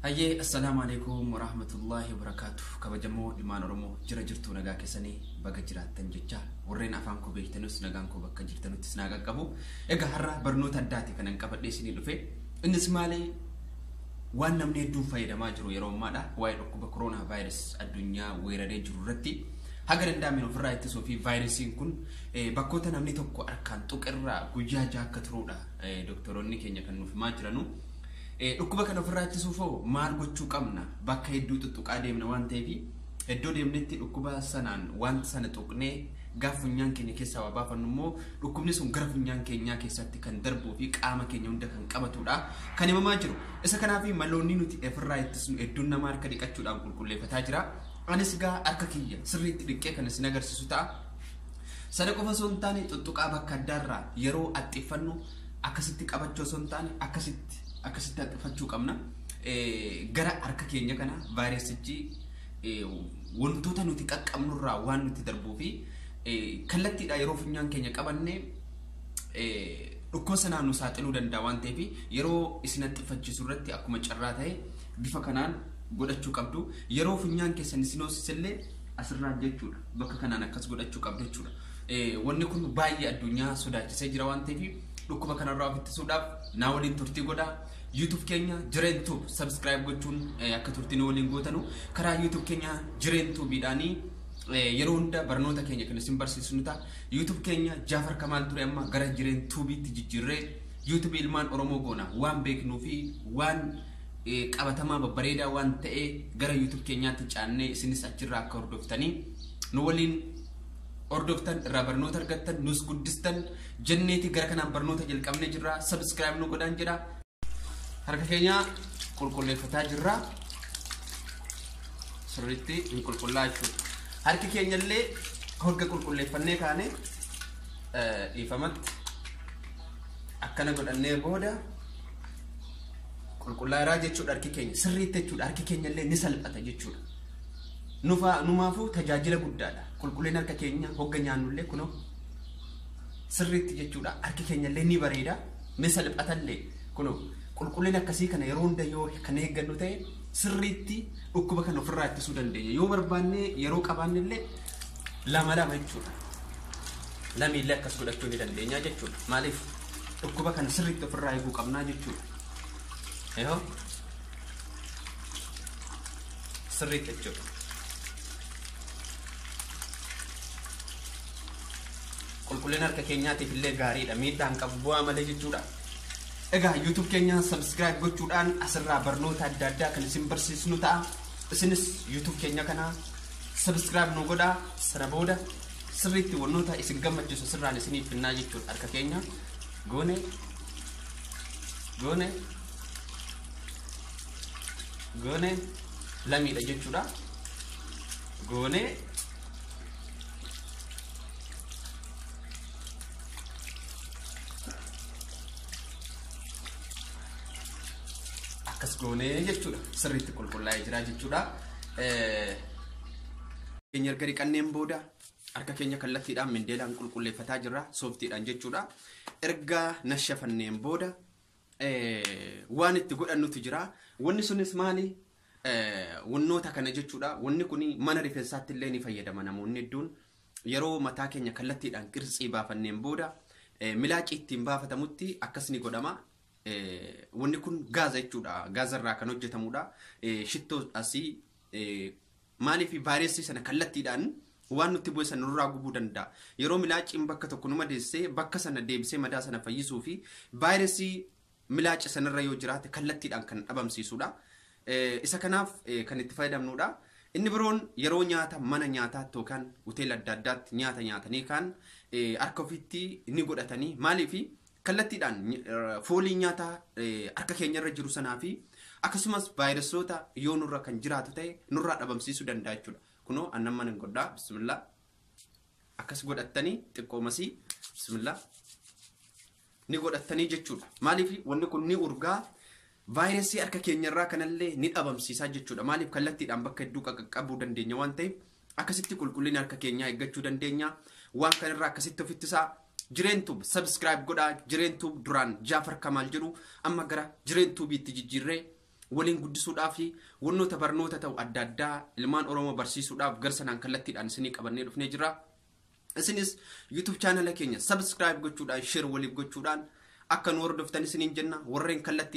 Hayyee assalamu alaikum warahmatullahi wabarakatuh. Kabajamoo ilmaan Oromoo jira jirtu nagaa keessanii baga jiraattan jecha warreen afaan koo beektanus nagaan koo bakka jirtanuttis nagaa qabu. Egaa har'a barnoota addaati kanan qabadhee isinii dhufe. Innis maali waan namni hedduun fayyadamaa jiru yeroo ammaadha waa'ee dhukkuba corona virus addunyaa weeraree jiru irratti haga danda'ameen ofirraa ittisuu fi vaayirasiin kun bakkoota namni tokko harkaan tuqirraa guyyaa ja'a akka turuudha doktoroonni keenya kan nuuf himaa jiranu. Dhukkuba kana ofirraa ittisuuf maal gochuu qabna bakka hedduu tuttuqaa deemna waan ta'eef hedduu deemnetti dhukkuba sanaan waan sana tuqnee gaafa funyaan keenya keessaa waa baafannu immoo dhukkubni sun gara funyaan keenyaa keessatti kan darbuu fi qaama keenya hunda kan qabatudha kan himamaa jiru. Isa kanaaf maloonni nuti ofirraa ittisnu hedduun nama harka dhiqachuudhaan qulqulleeffataa jira. Anis gaa harka kiyya sirriitti dhiqee kan isin agarsiisu ta'a. Sana qofa osoo hin taane tuttuqaa bakka addaarraa yeroo axxiffannu akkasitti qabachuu osoo hin taane akkasitti axxifachuu qabna. Gara harka keenya kana vaayirasichi wantoota nuti qaqqabnurraa waan nuti darbuu fi kallattiidha yeroo funyaan keenya qabanne dhukkuba sanaan nu saaxiluu danda'a waan ta'eef yeroo isin axxifachiisu irratti akkuma carraa ta'e bifa kanaan godhachuu qabdu. Yeroo funyaan keessan isin hoosisillee asirraa jechuudha bakka kanaan akkas godhachuu qabdu jechuudha. Wanni kun baay'ee addunyaa sodaachisee jira waan ta'eef dhukkuba kanarraa of ittisuudhaaf naa waliin turtii godhaa. YouTube keenya Jireentuu subscribe gochuun akka turtiin waliin gootanu karaa YouTube keenya Jireentuu bidhaanii yeroo hunda barnoota keenya kan isin barsiisnu ta'a. YouTube keenya Jaafar Kamaal ture amma gara Jireentuu bitti jijjiirree YouTube ilmaan Oromoo goona waan beeknuu fi waan qabatamaa babbareedaa waan ta'e gara YouTube keenyaatti caannee isinis achirraa akka hordoftanii nu waliin hordoftan irraa barnoota argattan nus guddistan jenneeti gara kanaan barnoota jalqabnee jirra. Subscribe nu godhaan jedha. Harka keenya qulqulleeffataa jirra. Sirriitti hin qulqullaa'aa jechuudha. Harki keenya illee hogga qulqulleeffannee kaane dhiifamatti akkana godhannee booda qulqullaa'aa jechuudha harki keenya sirriitti jechuudha. Harki keenya illee ni salphata jechuudha. Numaafuu tajaajila guddaadha. Qulqullina harka keenya hogga nyaannullee kunoo sirriitti jechuudha. Harki keenya illee ni bareeda ni salphatallee kunoo qulqullina akkasii kana yeroo hunda yoo kan eeggannu ta'e sirriitti dhukkuba kana ofirraa ittisuu dandeenya. Yoo barbaanne yeroo qabaanne illee lama jechuudha. Lamiillee akkas godhachuu ni dandeenya jechuudha. Maaliif dhukkuba kana sirriitti ofirraa eeguu qabnaa jechuudha. Yoo sirriitti jechuudha. Qulqullina harka keenyaatiif illee gaariidha. Miidhaan qabu bu'aa malee jechuudha. Egaa YouTube keenya subscribe gochuudhaan asirraa barnoota adda addaa kan isin barsiisnu ta'a. Isinis YouTube keenya kana subscribe nu godhaa. Sana booda sirriitti wantoota isin gammachiisu sirraan isiniif finnaa jechuudha. Harka keenya goone lamiidha jechuudha. Goone akkas goonee jechuudha. Sirriitti qulqullaa'ee jira jechuudha. Keenya erga dhiqanneen booda harka keenya kallattiidhaan mindeelaan qulqulleeffataa jirra sooftiidhaan jechuudha. Erga nashafanneen booda waan itti godhannutu jira. Wanni sunis maali? Wannoota kana jechuudha. Wanni kun mana rifeensaatti illee ni fayyadama namoonni hedduun. Yeroo mataa keenya kallattiidhaan qirtsii baafanneen booda milaacii ittiin baafatamutti akkas ni godhama. Wanni kun gaaza jechuudha. Gaaza irraa kan hojjetamudha. Shittoo asii maaliif vaayirasii sana kallattiidhaan waan nutti bu'e sana nurraa gubuu danda'a. Yeroo milaaciin bakka tokko numa deessee bakka sana deebisee madaa sana fayyisuu fi vaayirasii milaaci sanarra yoo jiraate kallattiidhaan kan dhabamsiisudha. Isa kanaaf kan itti fayyadamnudha. Inni biroon yeroo nyaata mana nyaataa yookaan hoteela adda addaatti nyaata nyaatanii kan harka ofiitti ni godhatanii maaliif kallattiidhaan foolii nyaataa harka keenyarra jiru sanaa fi akkasumas vaayirasoota yoo nurra kan jiraatu ta'e nurraa dhabamsiisuu danda'a jechuudha. Kunoo annan mana hin godhaa bismillah akkas godhattanii xiqqoomasii bismillah ni godhattanii jechuudha. Maaliif wanni kun ni urgaa vaayirasii harka keenyarraa kanallee ni dhabamsiisaa jechuudha. Maaliif kallattiidhaan bakka hedduu qaqqabuu dandeenya waan ta'eef akkasitti qulqullina harka keenyaa eeggachuu dandeenya. Waan kanarraa akkasitti of ittisaa. Jireentuu subscribe godhaa. Jireentuu duraan Jaafar Kamaal jedhu amma gara Jireentuu bitti jijjiirree waliin guddisuudhaaf wannoota barnoota ta'u adda addaa ilmaan Oromoo barsiisuudhaaf garsanaan kallattiidhaan isinii qabannee dhufnee jira. Isinis YouTube channel keenya subscribe gochuudhaan share waliif gochuudhaan akka nu hordoftan isiniin jenna warreen kallattii